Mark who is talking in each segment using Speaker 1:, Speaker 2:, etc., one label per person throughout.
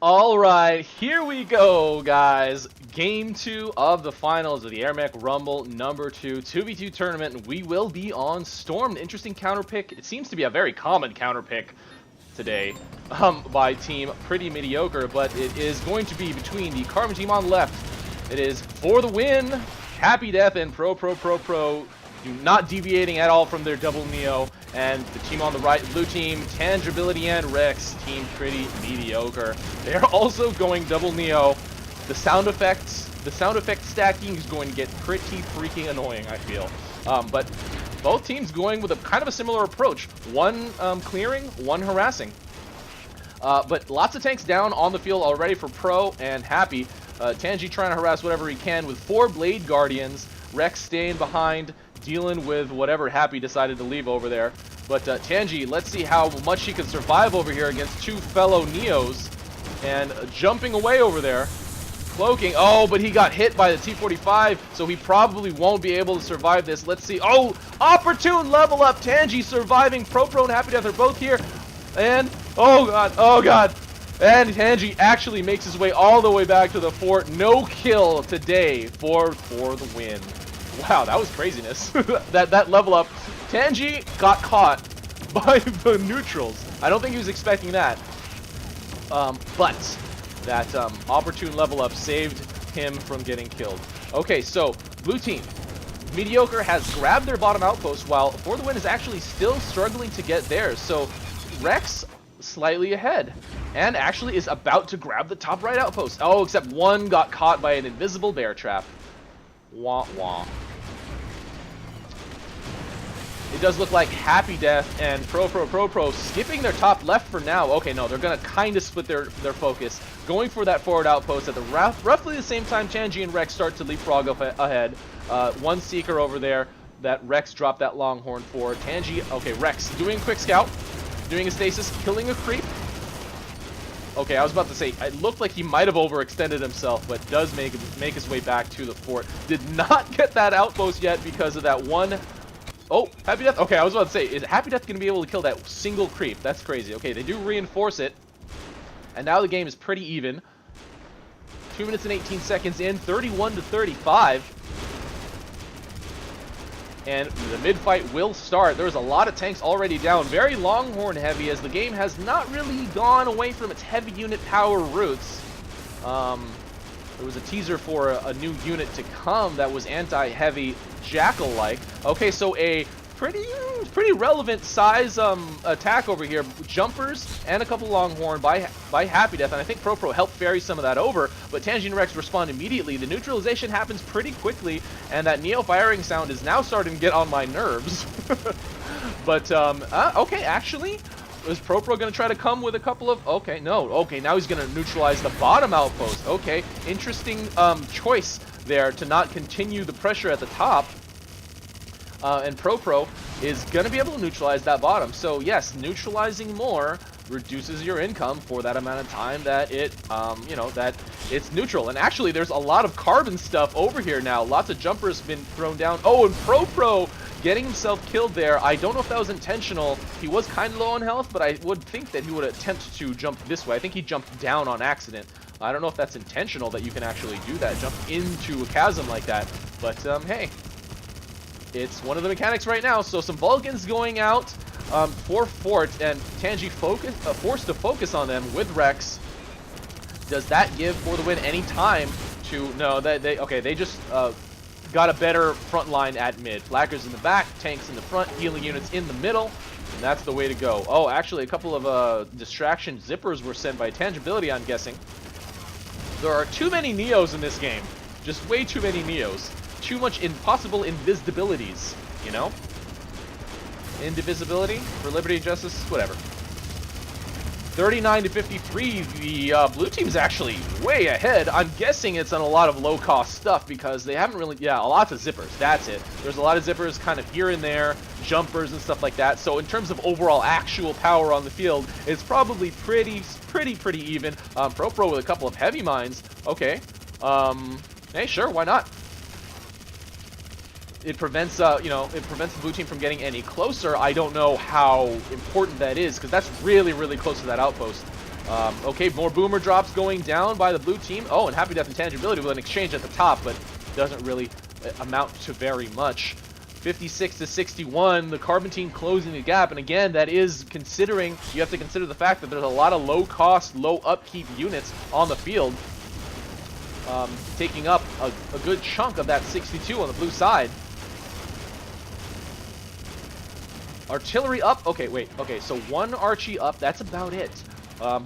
Speaker 1: All right, here we go, guys. Game 2 of the finals of the AirMech Rumble number 2 2v2 tournament. We will be on Storm. Interesting counter pick. It seems to be a very common counter pick today by team Pretty Mediocre, but it is going to be between the Carbon team on the left. It is for the win, happydeath and ProProProPro, not deviating at all from their double Neo, and the team on the right, blue team, Tangibility and Wreckz, team Pretty Mediocre. They're also going double Neo. The sound effect stacking is going to get pretty freaking annoying, I feel. But both teams going with a kind of a similar approach. One clearing, one harassing. But lots of tanks down on the field already for Pro and Happy. Tangi trying to harass whatever he can with 4 Blade Guardians. Wreckz staying behind, dealing with whatever Happy decided to leave over there. But Tangi, let's see how much he can survive over here against 2 fellow Neos. And jumping away over there. Cloaking. Oh, but he got hit by the T-45, so he probably won't be able to survive this. Let's see. Oh, opportune level up. Tangi surviving. ProPro and happydeath are both here. And, oh god, oh god. And Tangi actually makes his way all the way back to the fort. No kill today for the win. Wow, that was craziness. that level up. Tangi got caught by the neutrals. I don't think he was expecting that. But that opportune level up saved him from getting killed. Okay, so blue team. Mediocre has grabbed their bottom outpost while For the Win is actually still struggling to get theirs. So Wreckz slightly ahead and actually is about to grab the top right outpost. Oh, except one got caught by an invisible bear trap. Wah wah. It does look like happydeath and ProProProPro skipping their top left for now. Okay, no, they're going to kind of split their focus. Going for that forward outpost at the roughly the same time Tangi and Wreckz start to leapfrog ahead. One Seeker over there that Wreckz dropped that Longhorn for. Tangi, okay, Wreckz doing a quick scout. Doing a stasis, killing a creep. Okay, I was about to say, it looked like he might have overextended himself, but does make his way back to the fort. Did not get that outpost yet because of that one. Oh, happydeath. Okay, I was about to say, is happydeath going to be able to kill that single creep? That's crazy. Okay, they do reinforce it. And now the game is pretty even. 2 minutes and 18 seconds in, 31 to 35. And the mid-fight will start. There's a lot of tanks already down. Very Longhorn heavy as the game has not really gone away from its heavy unit power roots. There was a teaser for a new unit to come that was anti-heavy Jackal-like. Okay, so a pretty relevant size attack over here. Jumpers and a couple Longhorn by happydeath, and I think ProPro helped ferry some of that over, but Tangi and Wreckz respond immediately. The neutralization happens pretty quickly, and that Neo firing sound is now starting to get on my nerves. But, okay, actually, is ProPro going to try to come with a couple of... Okay, no. Okay, now he's going to neutralize the bottom outpost. Okay, interesting choice there to not continue the pressure at the top. And ProPro is going to be able to neutralize that bottom. So, yes, neutralizing more reduces your income for that amount of time that it, you know, that it's neutral. And actually, there's a lot of carbon stuff over here now. Lots of jumpers been thrown down. Oh, and ProPro getting himself killed there. I don't know if that was intentional. He was kind of low on health, but I would think that he would attempt to jump this way. I think he jumped down on accident. I don't know if that's intentional that you can actually do that, jump into a chasm like that. But, hey, it's one of the mechanics right now. So some Vulcans going out for Fort, and Tangi forced to focus on them with Wreckz. Does that give For the Win any time to... No, they just... got a better front line at mid. Flaggers in the back, tanks in the front, healing units in the middle, and that's the way to go. Oh, actually, a couple of distraction zippers were sent by Tangibility, I'm guessing. There are too many Neos in this game. Just way too many Neos. Too much impossible invisibilities, you know? Indivisibility for liberty and justice, whatever. 39 to 53, the blue team's actually way ahead. I'm guessing it's on a lot of low-cost stuff because they haven't really... Yeah, a lot of zippers, that's it. There's a lot of zippers kind of here and there, jumpers and stuff like that. So in terms of overall actual power on the field, it's probably pretty even. ProPro with a couple of heavy mines. Okay. Hey, sure, why not? It prevents, it prevents the blue team from getting any closer. I don't know how important that is, because that's really, really close to that outpost. Okay, more boomer drops going down by the blue team. Oh, and happydeath and Tangibility with an exchange at the top, but doesn't really amount to very much. 56 to 61, the Carbon team closing the gap, and again, that is considering, you have to consider the fact that there's a lot of low-cost, low-upkeep units on the field, taking up a good chunk of that 62 on the blue side. Artillery up. Okay, wait. Okay, so one Archie up. That's about it.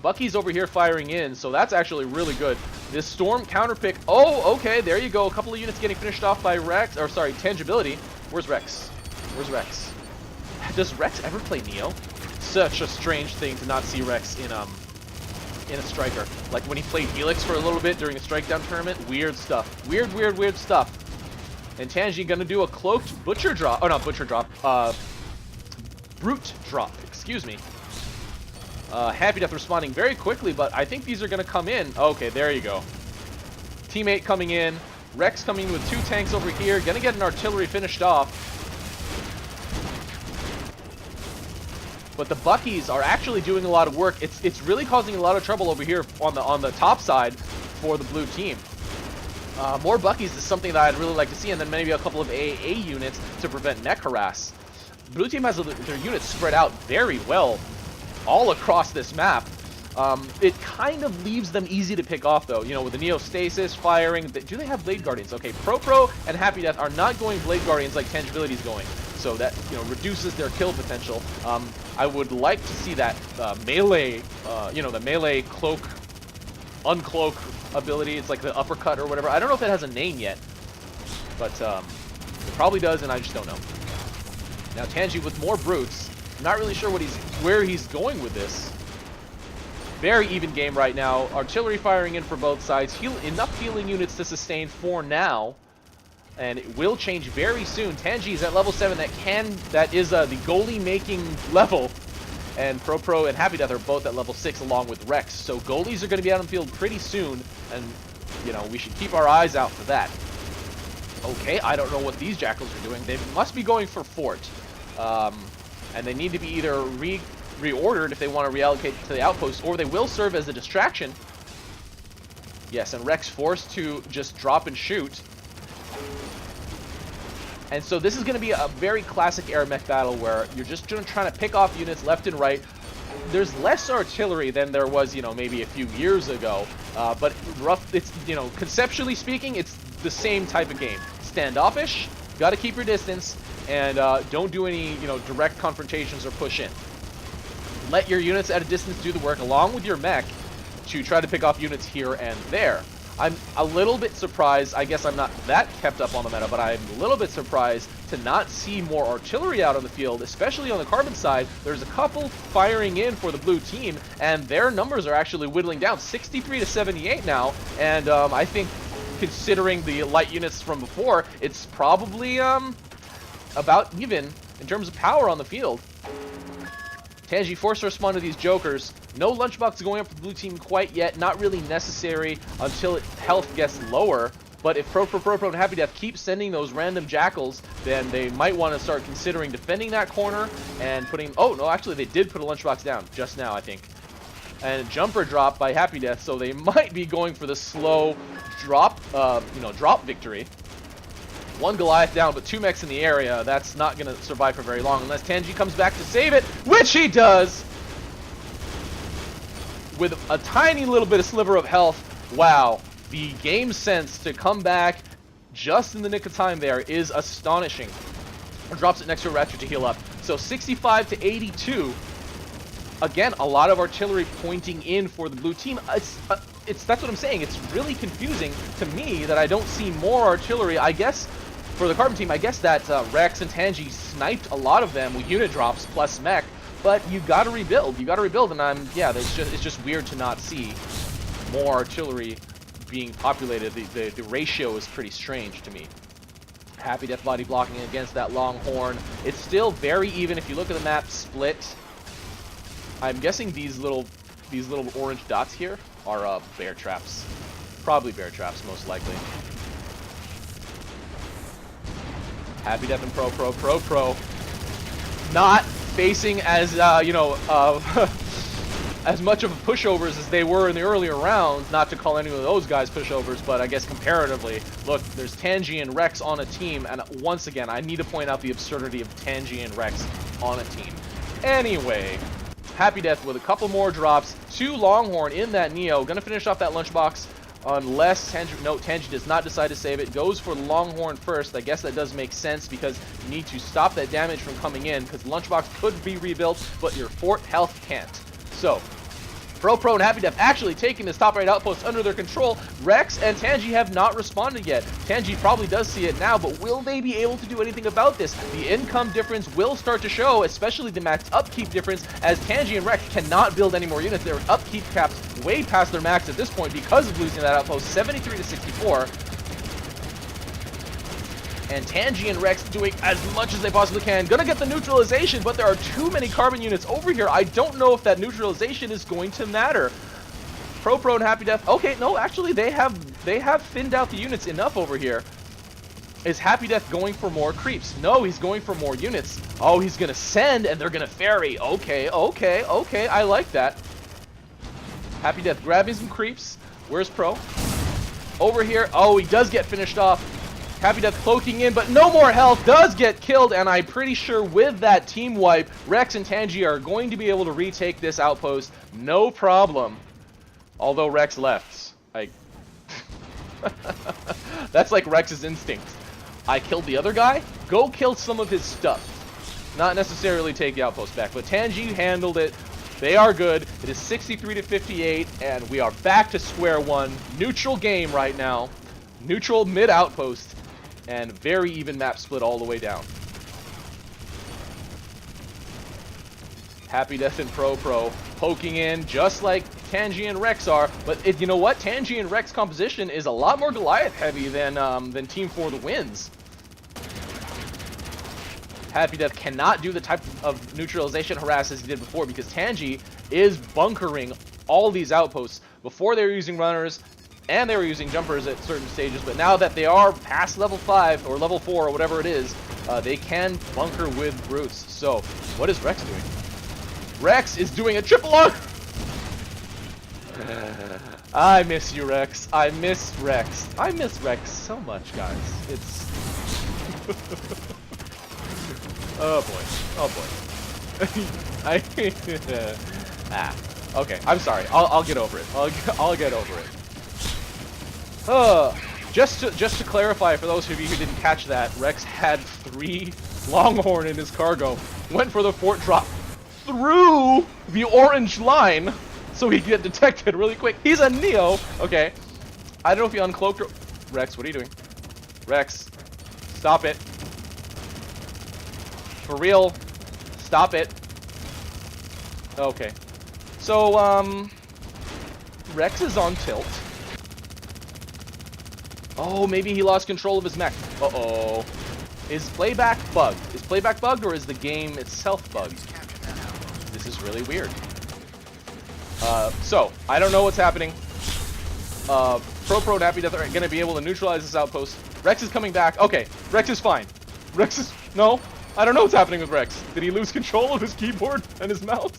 Speaker 1: Bucky's over here firing in, so that's actually really good. This Storm counter pick. Oh, okay, there you go. A couple of units getting finished off by Wreckz, or sorry, Tangibility. Where's Wreckz? Where's Wreckz? Does Wreckz ever play Neo? Such a strange thing to not see Wreckz in a striker. Like when he played Helix for a little bit during the strike down tournament. Weird stuff. Weird stuff. And Tangi gonna do a cloaked butcher drop. Oh, not butcher drop. Brute drop. Excuse me. happydeath responding very quickly, but I think these are going to come in. Okay, there you go. Teammate coming in. Wreckz coming in with 2 tanks over here. Going to get an artillery finished off. But the Buckies are actually doing a lot of work. It's really causing a lot of trouble over here on the top side for the blue team. More Buckies is something that I'd really like to see, and then maybe a couple of AA units to prevent mech harass. Blue team has their units spread out very well all across this map. It kind of leaves them easy to pick off, though. You know, with the Neostasis firing. Do they have Blade Guardians? Okay, ProPro and happydeath are not going Blade Guardians like Tangibility is going. So that, you know, reduces their kill potential. I would like to see that melee, you know, the melee cloak, uncloak ability. It's like the uppercut or whatever. I don't know if it has a name yet, but it probably does, and I just don't know. Now Tangi with more brutes. Not really sure where he's going with this. Very even game right now. Artillery firing in for both sides. Enough healing units to sustain for now. And it will change very soon. Tangi is at level 7. That is the goalie making level. And ProPro and happydeath are both at level 6 along with Wreckz. So goalies are going to be out on the field pretty soon. And, you know, we should keep our eyes out for that. Okay, I don't know what these jackals are doing. They must be going for fort. And they need to be either reordered if they want to reallocate to the outpost, or they will serve as a distraction. Yes, and Wreckz forced to just drop and shoot. And so this is going to be a very classic AirMech battle where you're just trying to pick off units left and right. There's less artillery than there was, you know, maybe a few years ago. But it's, you know, conceptually speaking, it's the same type of game. Standoffish, got to keep your distance, and don't do any, you know, direct confrontations or push in. Let your units at a distance do the work along with your mech to try to pick off units here and there. I'm a little bit surprised. I guess I'm not that kept up on the meta, but I'm a little bit surprised to not see more artillery out on the field, especially on the Carbon side. There's a couple firing in for the blue team, and their numbers are actually whittling down, 63 to 78 now. And I think, considering the light units from before, it's probably about even in terms of power on the field. Tangi forced to respond to these jokers. No lunchbox going up for the blue team quite yet. Not really necessary until health gets lower. But if ProProProPro and happydeath keep sending those random jackals, then they might want to start considering defending that corner and putting... Oh, no, actually, they did put a lunchbox down just now, I think. And a jumper drop by happydeath, so they might be going for the slow drop, you know, drop victory. 1 Goliath down, but 2 mechs in the area. That's not going to survive for very long unless Tangi comes back to save it, which he does! With a tiny little bit of sliver of health. Wow. The game sense to come back just in the nick of time there is astonishing. Drops it next to a Ratchet to heal up. So 65 to 82. Again, a lot of artillery pointing in for the blue team. That's what I'm saying. It's really confusing to me that I don't see more artillery. I guess for the Carbon team, I guess that Wreckz and Tangi sniped a lot of them with unit drops plus mech. But you got to rebuild. You got to rebuild, and it's just weird to not see more artillery being populated. The ratio is pretty strange to me. happydeath body blocking against that Longhorn. It's still very even if you look at the map split. I'm guessing these little orange dots here are bear traps. Probably bear traps, most likely. happydeath and ProProProPro not facing as you know as much of a pushovers as they were in the earlier rounds. Not to call any of those guys pushovers, but I guess comparatively, look, there's Tangi and Wreckz on a team, and once again, I need to point out the absurdity of Tangi and Wreckz on a team. Anyway, happydeath with a couple more drops to Longhorn in that Neo. Gonna finish off that lunchbox unless Tangi does not decide to save it. Goes for Longhorn first. I guess that does make sense because you need to stop that damage from coming in, because lunchbox could be rebuilt, but your fort health can't. So, ProPro and happydeath actually taking this top right outpost under their control. Wreckz and Tangi have not responded yet. Tangi probably does see it now, but will they be able to do anything about this? The income difference will start to show, especially the max upkeep difference, as Tangi and Wreckz cannot build any more units. Their upkeep caps way past their max at this point because of losing that outpost, 73 to 64. And Tangi and Wreckz doing as much as they possibly can. Gonna get the neutralization, but there are too many carbon units over here. I don't know if that neutralization is going to matter. ProPro and happydeath. Okay, no, actually they have thinned out the units enough over here. Is happydeath going for more creeps? No, he's going for more units. Oh, he's gonna send and they're gonna ferry. Okay, okay, okay. I like that. happydeath grabbing some creeps. Where's Pro? Over here. Oh, he does get finished off. happydeath cloaking in, but no more health, does get killed, and I'm pretty sure with that team wipe, Wreckz and Tangi are going to be able to retake this outpost, no problem. Although Wreckz left. That's like Rex's instinct. I killed the other guy, go kill some of his stuff. Not necessarily take the outpost back, but Tangi handled it. They are good. It is 63 to 58, and we are back to square one. Neutral game right now. Neutral mid-outpost. And very even map split all the way down. happydeath and ProPro poking in just like Tangi and Wreckz are, but you know what? Tangi and Wreckz composition is a lot more Goliath heavy than Team for the wins. happydeath cannot do the type of neutralization harass as he did before because Tangi is bunkering all these outposts. Before they were using runners and they were using jumpers at certain stages, but now that they are past level 5 or level 4 or whatever it is, they can bunker with brutes. So, what is Wreckz doing? Wreckz is doing a triple log! I miss you, Wreckz. I miss Wreckz. I miss Wreckz so much, guys. It's... oh boy. Oh boy. Okay, I'm sorry. I'll get over it. I'll get over it. Just to clarify for those of you who didn't catch that, Wreckz had 3 Longhorn in his cargo. Went for the fort drop through the orange line so he'd get detected really quick. He's a Neo. Okay. I don't know if he uncloaked or... Wreckz, what are you doing? Wreckz, stop it. For real, stop it. Okay. So, Wreckz is on tilt. Oh, maybe he lost control of his mech. Uh-oh. Is playback bugged? Is playback bugged or is the game itself bugged? This is really weird. So, I don't know what's happening. ProPro and happydeath are going to be able to neutralize this outpost. Wreckz is coming back. Okay, Wreckz is fine. Wreckz is... No, I don't know what's happening with Wreckz. Did he lose control of his keyboard and his mouse?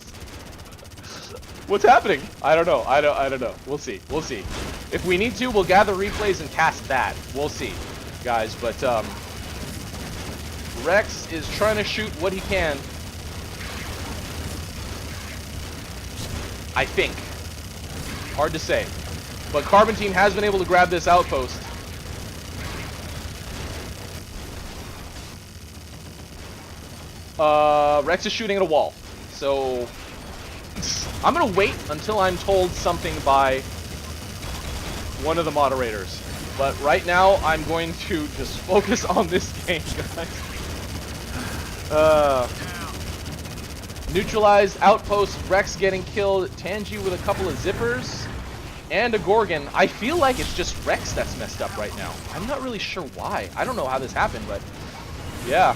Speaker 1: What's happening? I don't know. I don't know. We'll see. We'll see. If we need to, we'll gather replays and cast that. We'll see, guys. But Wreckz is trying to shoot what he can. I think. Hard to say. But Carbon Team has been able to grab this outpost. Wreckz is shooting at a wall. So I'm gonna wait until I'm told something by one of the moderators. But right now, I'm going to just focus on this game, guys. Neutralized outpost, Wreckz getting killed, Tangi with a couple of zippers, and a Gorgon. I feel like it's just Wreckz that's messed up right now. I'm not really sure why. I don't know how this happened, but yeah.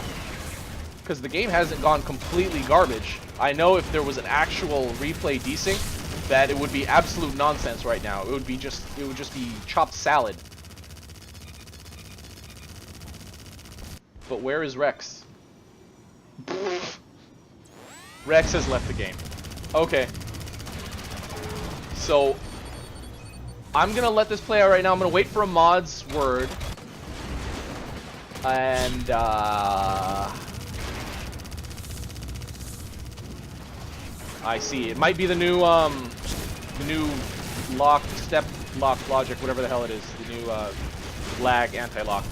Speaker 1: Because the game hasn't gone completely garbage. I know if there was an actual replay desync, that it would be absolute nonsense right now. It would just be chopped salad. But where is Wreckz? Wreckz has left the game. Okay. So I'm gonna let this play out right now. I'm gonna wait for a mod's word. And I see. It might be the new lock, step lock logic, whatever the hell it is. The new lag anti-lock.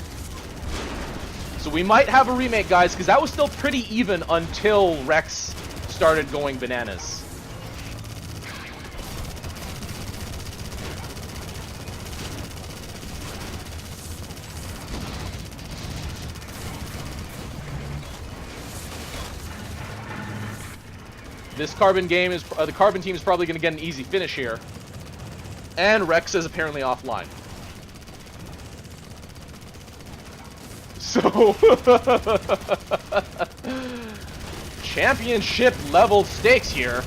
Speaker 1: So we might have a remake, guys, because that was still pretty even until Wreckz started going bananas. This Carbon game is the Carbon team is probably going to get an easy finish here, and Wreckz is apparently offline. So championship level stakes here.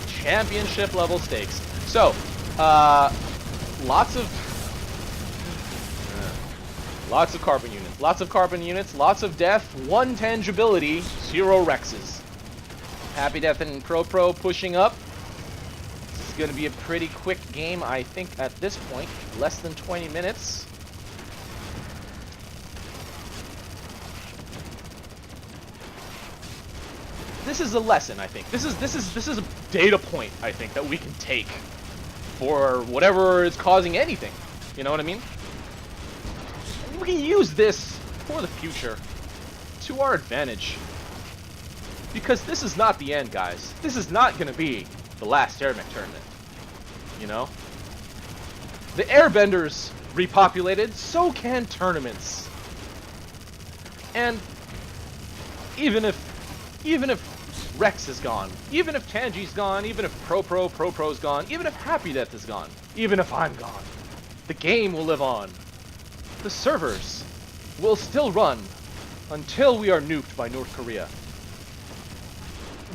Speaker 1: Championship level stakes. So lots of Carbon units. Lots of Carbon units. Lots of death. 1 tangibility. 0 Wreckzes. happydeath and ProPro pushing up. This is going to be a pretty quick game, I think, at this point. Less than 20 minutes. This is a lesson, I think. This is a data point, I think, that we can take for whatever is causing anything. You know what I mean? We can use this for the future to our advantage. Because this is not the end, guys. This is not going to be the last AirMech tournament. You know? The airbenders repopulated, so can tournaments. And even if Wreckz is gone, even if Tangi's gone, even if ProPro's gone, even if happydeath is gone, even if I'm gone, the game will live on. The servers will still run until we are nuked by North Korea.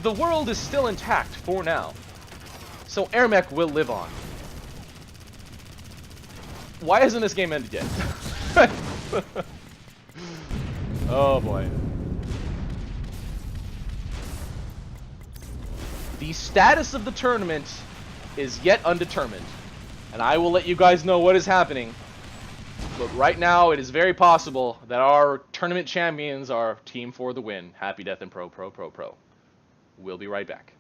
Speaker 1: The world is still intact for now, so AirMech will live on. Why hasn't this game ended yet? Oh boy. The status of the tournament is yet undetermined, and I will let you guys know what is happening. But right now, it is very possible that our tournament champions are Team for the win, happydeath and ProProProPro. We'll be right back.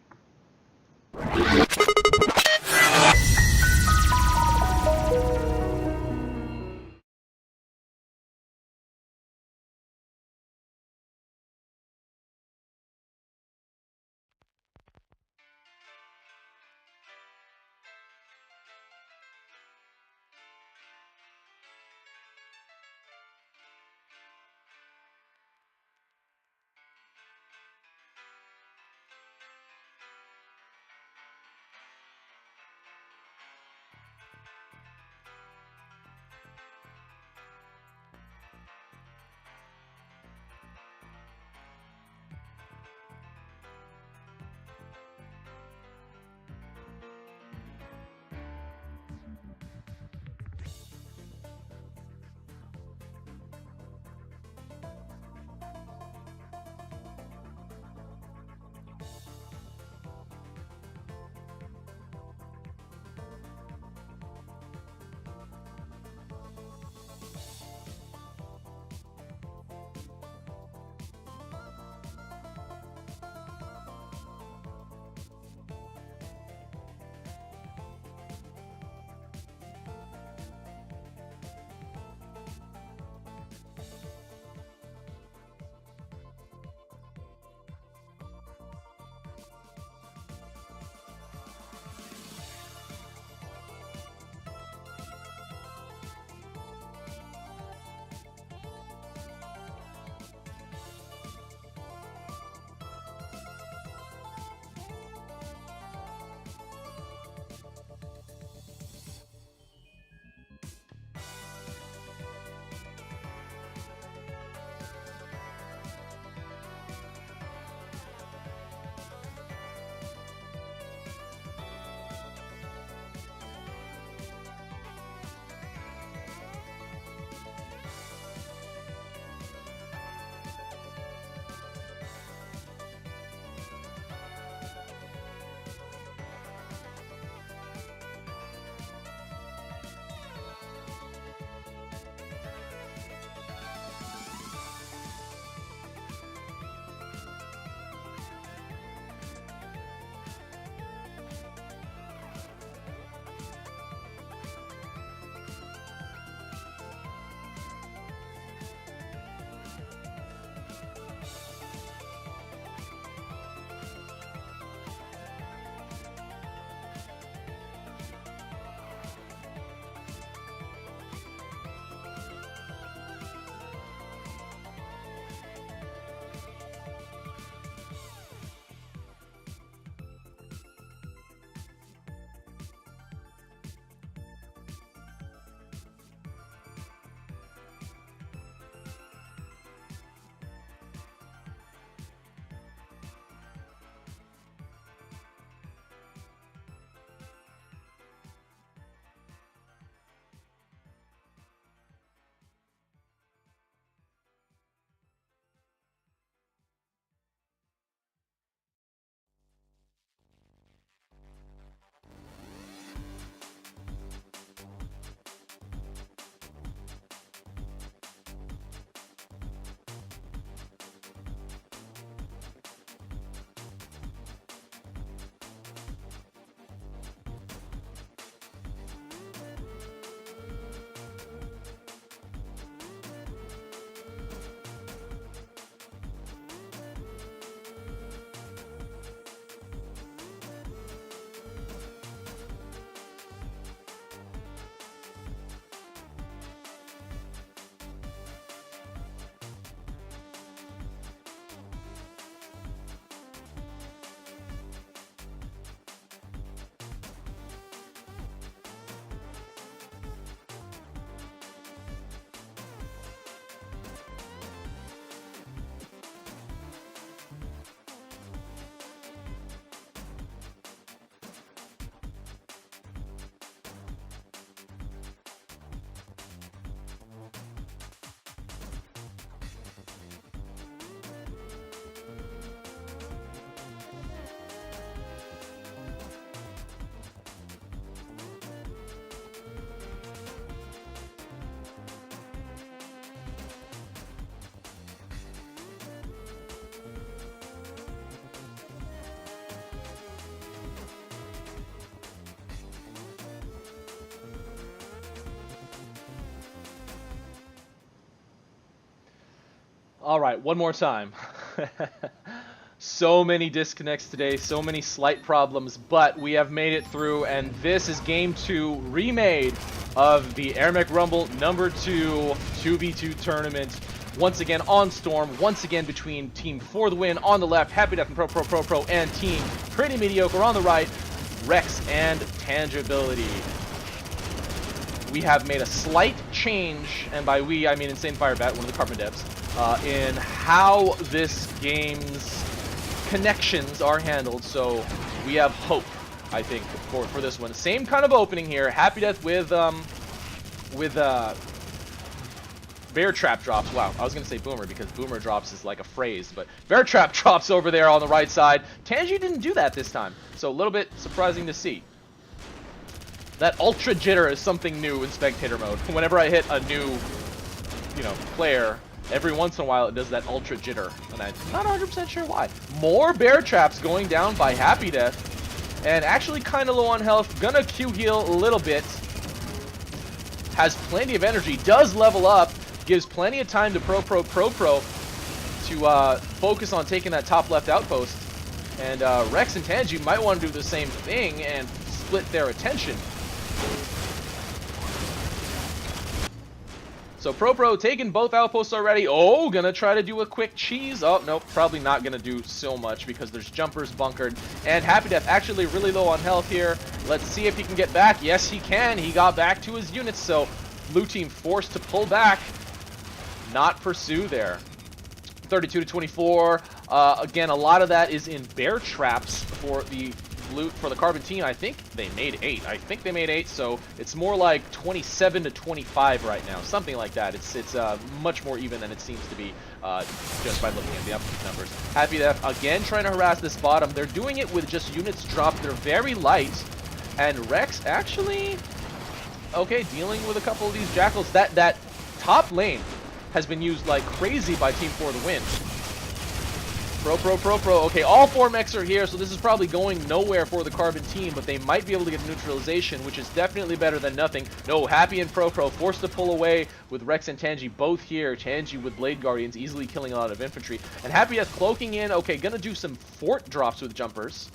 Speaker 1: All right, one more time. So many disconnects today, so many slight problems, but we have made it through, and this is Game 2 remade of the AirMech Rumble number 2 2v2 tournament. Once again on Storm, once again between Team For the Win on the left, happydeath and ProProProPro, and Team Pretty Mediocre on the right, Wreckz and Tangibility. We have made a slight change, and by we I mean Insane Firebat, one of the Carbon devs, in how this game's connections are handled, so we have hope, I think, for this one. Same kind of opening here, happydeath with bear trap drops. Wow, I was gonna say boomer because boomer drops is like a phrase, but bear trap drops over there on the right side. Tangi didn't do that this time, so a little bit surprising to see. That ultra jitter is something new in spectator mode. Whenever I hit a new, player, every once in a while it does that ultra jitter, and I'm not 100% sure why. More bear traps going down by happydeath, and actually kind of low on health. Gonna Q heal a little bit. Has plenty of energy, does level up, gives plenty of time to ProProProPro to focus on taking that top left outpost. And Wreckz and Tangi might want to do the same thing and split their attention. So ProPro taking both outposts already. Oh, gonna try to do a quick cheese. Oh, nope, probably not gonna do so much because there's jumpers bunkered. And happydeath actually really low on health here. Let's see if he can get back. Yes, he can. He got back to his units, so blue team forced to pull back. Not pursue there. 32 to 24. Again, a lot of that is in bear traps for the Carbon team. I think they made 8. So it's more like 27 to 25 right now, something like that. It's much more even than it seems to be just by looking at the update numbers. happydeath again trying to harass this bottom. They're doing it with just units dropped. They're very light, and Wreckz actually dealing with a couple of these jackals. That top lane has been used like crazy by Team For the Win. ProProProPro. Okay, all 4 mechs are here, so this is probably going nowhere for the Carbon team, but they might be able to get neutralization, which is definitely better than nothing. No, Happy and ProPro forced to pull away with Wreckz and Tangi both here. Tangi with Blade Guardians easily killing a lot of infantry. And happydeath cloaking in. Okay, gonna do some fort drops with jumpers.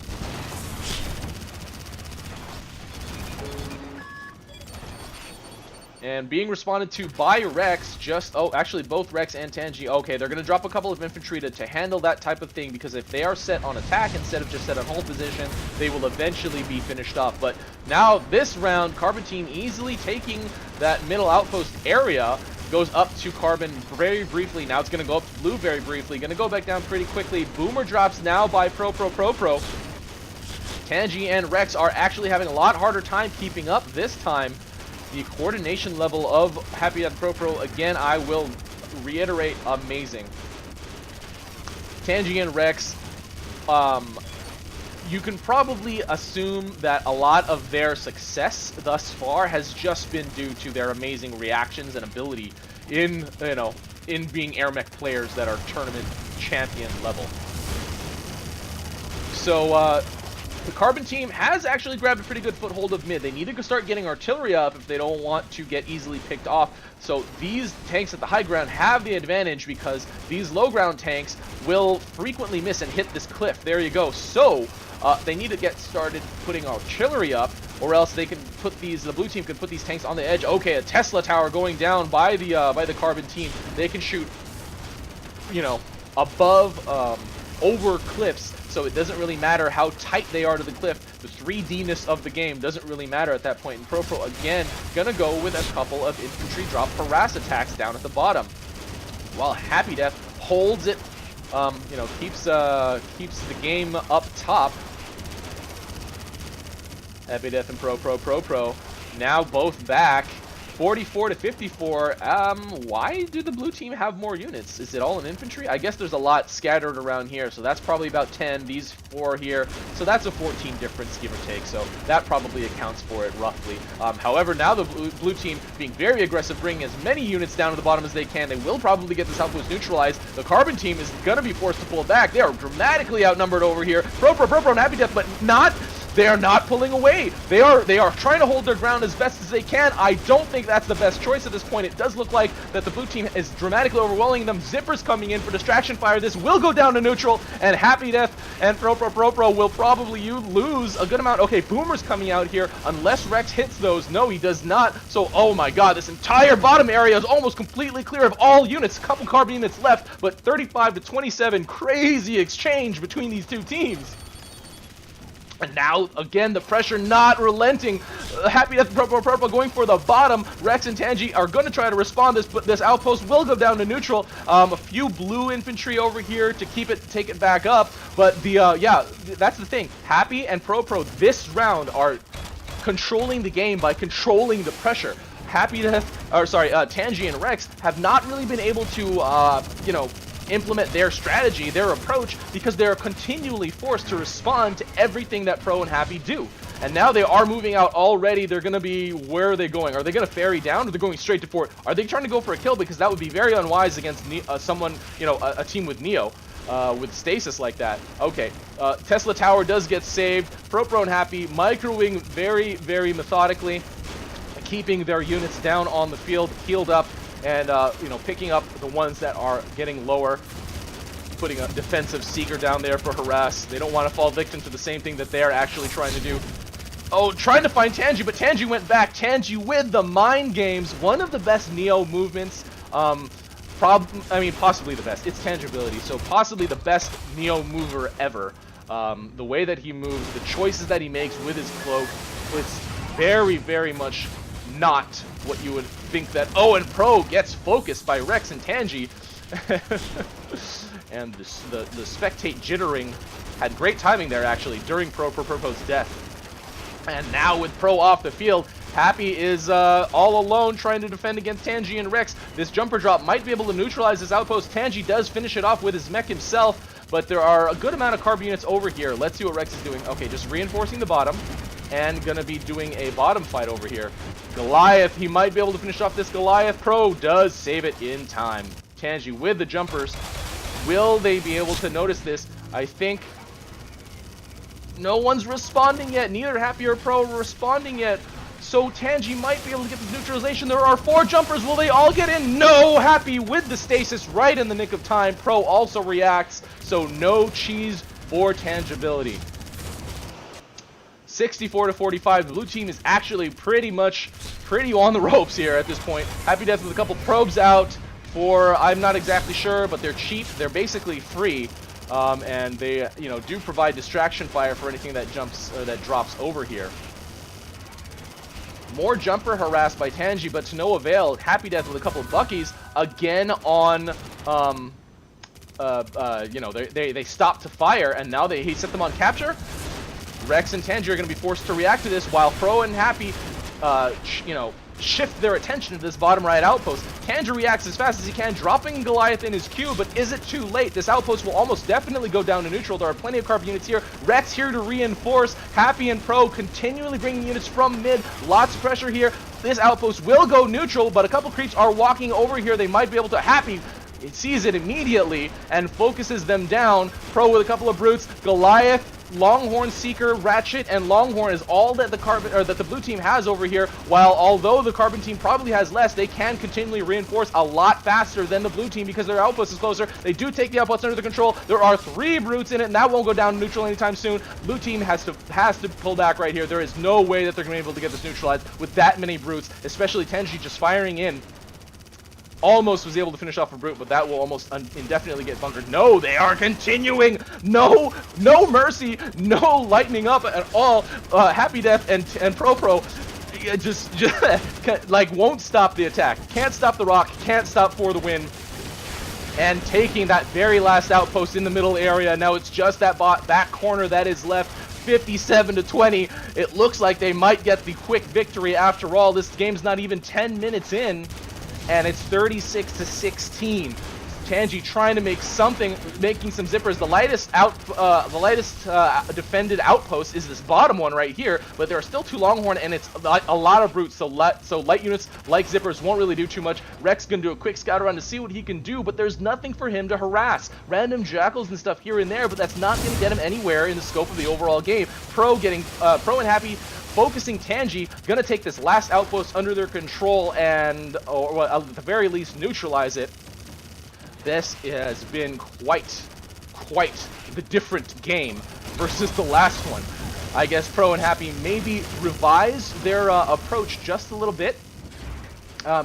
Speaker 1: And being responded to by Wreckz, actually both Wreckz and Tangi. Okay, they're going to drop a couple of infantry to handle that type of thing, because if they are set on attack instead of just set on hold position, they will eventually be finished off. But now this round, Carbon team easily taking that middle outpost area. Goes up to Carbon very briefly. Now it's going to go up to blue very briefly. Going to go back down pretty quickly. Boomer drops now by ProProProPro. Tangi and Wreckz are actually having a lot harder time keeping up this time. The coordination level of happydeath ProPro, again, I will reiterate, amazing. Tangi and Wreckz, you can probably assume that a lot of their success thus far has just been due to their amazing reactions and ability in being AirMech players that are tournament champion level. So, the Carbon team has actually grabbed a pretty good foothold of mid. They need to start getting artillery up if they don't want to get easily picked off. So these tanks at the high ground have the advantage because these low ground tanks will frequently miss and hit this cliff. There you go. So they need to get started putting artillery up, or else they can put the blue team can put these tanks on the edge. Okay, a Tesla tower going down by the Carbon team. They can shoot, above, over cliffs. So it doesn't really matter how tight they are to the cliff. The 3D-ness of the game doesn't really matter at that point. And ProPro, again, gonna go with a couple of infantry drop harass attacks down at the bottom. While happydeath holds it, keeps the game up top. happydeath and ProProProPro now both back. 44 to 54. Why do the blue team have more units? Is it all in infantry? I guess there's a lot scattered around here, so that's probably about 10. These 4 here, so that's a 14 difference, give or take. So that probably accounts for it roughly. However, now the blue team being very aggressive, bringing as many units down to the bottom as they can. They will probably get this outpost neutralized. The Carbon team is gonna be forced to pull back. They are dramatically outnumbered over here. ProProProPro and happydeath, but not They are not pulling away. They are trying to hold their ground as best as they can. I don't think that's the best choice at this point. It does look like that the blue team is dramatically overwhelming them. Zipper's coming in for distraction fire. This will go down to neutral, and Happy Death and ProProProPro will probably lose a good amount. Okay, Boomer's coming out here unless Wreckz hits those. No, he does not. So, oh my god, this entire bottom area is almost completely clear of all units. A couple carbon units left, but 35 to 27, crazy exchange between these two teams. And now, again, the pressure not relenting. Happy Death and ProProProPro going for the bottom. Wreckz and Tangi are going to try to respond this, but this outpost will go down to neutral. A few blue infantry over here to take it back up. But yeah, that's the thing. Happy and ProPro this round are controlling the game by controlling the pressure. Happy Death, or sorry, Tangi and Wreckz have not really been able to, you know, implement their strategy, their approach, because they're continually forced to respond to everything that Pro and Happy do. And now they are moving out already. They're going to be, where are they going? Are they going to ferry down, or they're going straight to fort? Are they trying to go for a kill? Because that would be very unwise against someone, you know, a team with Neo, with stasis like that. Okay, Tesla Tower does get saved. ProPro and Happy microwing very, very methodically, keeping their units down on the field, healed up, and, you know, picking up the ones that are getting lower, putting a defensive seeker down there for harass. They don't want to fall victim to the same thing that they're actually trying to do. Oh, trying to find Tangi, but Tangi went back. Tangi with the mind games, one of the best Neo movements. I mean, possibly the best. It's Tangibility, so possibly the best Neo mover ever. The way that he moves, the choices that he makes with his cloak, it's very, very much not what you would think that. Oh, and Pro gets focused by Wreckz and Tangi. And the spectate jittering had great timing there, actually, during ProProPro's death. And now with Pro off the field, Happy is all alone trying to defend against Tangi and Wreckz. This jumper drop might be able to neutralize this outpost. Tangi does finish it off with his mech himself, but there are a good amount of carb units over here. Let's see what Wreckz is doing. Okay, just reinforcing the bottom, and gonna be doing a bottom fight over here. Goliath, he might be able to finish off this Goliath. Pro does save it in time. Tangi with the jumpers. Will they be able to notice this? I think no one's responding yet. Neither Happy or Pro are responding yet. So Tangi might be able to get this neutralization. There are 4 jumpers. Will they all get in? No! Happy with the stasis right in the nick of time. Pro also reacts. So no cheese for Tangibility. 64 to 45. The blue team is actually pretty on the ropes here at this point. Happy Death with a couple probes out for, I'm not exactly sure, but they're cheap. They're basically free, and they, you know, do provide distraction fire for anything that jumps or that drops over here. More jumper harassed by Tangi, but to no avail. Happy Death with a couple of buckies again on. You know, they stop to fire, and now he set them on capture. Wreckz and Tangi are going to be forced to react to this, while Pro and Happy, you know, shift their attention to this bottom right outpost. Tangi reacts as fast as he can, dropping Goliath in his queue, but is it too late? This outpost will almost definitely go down to neutral. There are plenty of carb units here. Wreckz here to reinforce. Happy and Pro continually bringing units from mid. Lots of pressure here. This outpost will go neutral, but a couple creeps are walking over here. They might be able to. Happy, it sees it immediately and focuses them down. Pro with a couple of brutes. Goliath, Longhorn, Seeker, Ratchet, and Longhorn is all that the blue team has over here. While although the carbon team probably has less, they can continually reinforce a lot faster than the blue team because their outpost is closer. They do take the outpost under their control. There are 3 brutes in it, and that won't go down neutral anytime soon. Blue team has to pull back right here. There is no way that they're going to be able to get this neutralized with that many brutes, especially Tangi just firing in. Almost was able to finish off a brute, but that will almost indefinitely get bunkered. No, they are continuing. No mercy, no lightning up at all. Happy Death and ProPro just like won't stop the attack. Can't stop the rock. Can't stop for the win. And taking that very last outpost in the middle area. Now it's just that back corner that is left. 57 to 20. It looks like they might get the quick victory after all. This game's not even 10 minutes in. And it's 36 to 16. Tangi trying to make something, making some zippers. The lightest defended outpost is this bottom one right here, but there are still 2 Longhorn, and it's a lot of brutes. So light units like zippers won't really do too much. Wreckz gonna do a quick scout around to see what he can do, but there's nothing for him to harass. Random jackals and stuff here and there, but that's not gonna get him anywhere in the scope of the overall game. Pro and Happy focusing Tangi, gonna take this last outpost under their control and, or at the very least, neutralize it. This has been quite the different game versus the last one. I guess Pro and Happy maybe revised their approach just a little bit.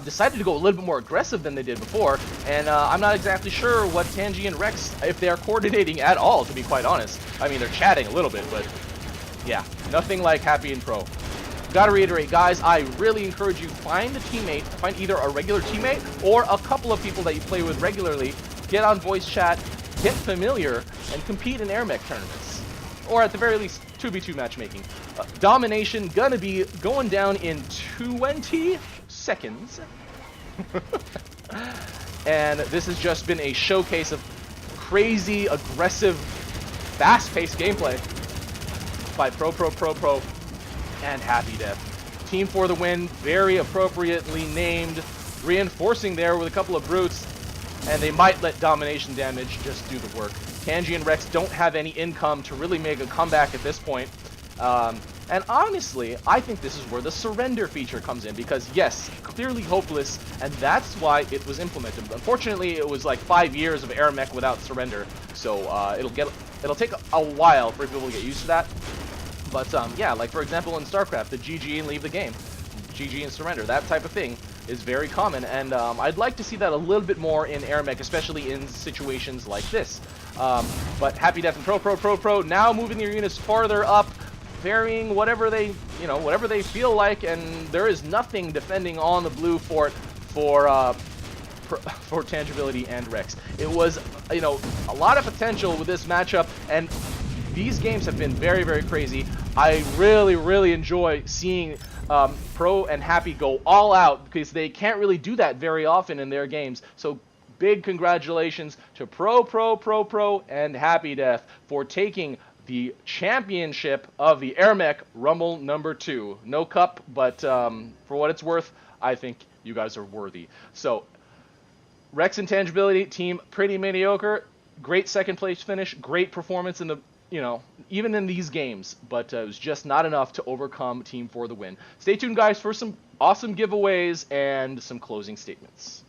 Speaker 1: Decided to go a little bit more aggressive than they did before, and I'm not exactly sure what Tangi and Wreckz, if they are coordinating at all, to be quite honest. I mean, they're chatting a little bit, but yeah, nothing like Happy and Pro. Gotta reiterate, guys, I really encourage you, find a teammate, find either a regular teammate or a couple of people that you play with regularly, get on voice chat, get familiar, and compete in AirMech tournaments. Or at the very least, 2v2 matchmaking. Domination gonna be going down in 20 seconds. And this has just been a showcase of crazy, aggressive, fast-paced gameplay by ProProProPro and happydeath. Team for the win, very appropriately named, reinforcing there with a couple of brutes, and they might let domination damage just do the work. Tangi and Wreckz don't have any income to really make a comeback at this point. And honestly, I think this is where the surrender feature comes in, because yes, clearly hopeless, and that's why it was implemented. Unfortunately, it was like 5 years of AirMech without surrender, so it'll take a while for people to get used to that. But yeah, like for example in StarCraft, the GG and leave the game, GG and surrender, that type of thing is very common, and I'd like to see that a little bit more in AirMech, especially in situations like this. But happydeath and ProProProPro now moving their units farther up, varying whatever they feel like, and there is nothing defending on the blue fort for Tangibility and Wreckz. It was, a lot of potential with this matchup, and these games have been very, very crazy. I really enjoy seeing Pro and Happy go all out, because they can't really do that very often in their games. So big congratulations to ProProProPro and happydeath for taking the championship of the AirMech Rumble number 2. No cup, but for what it's worth, I think you guys are worthy. So, Wreckz and Tangibility team, pretty mediocre. Great second place finish, great performance in the, even in these games, but it was just not enough to overcome Team for the win. Stay tuned, guys, for some awesome giveaways and some closing statements.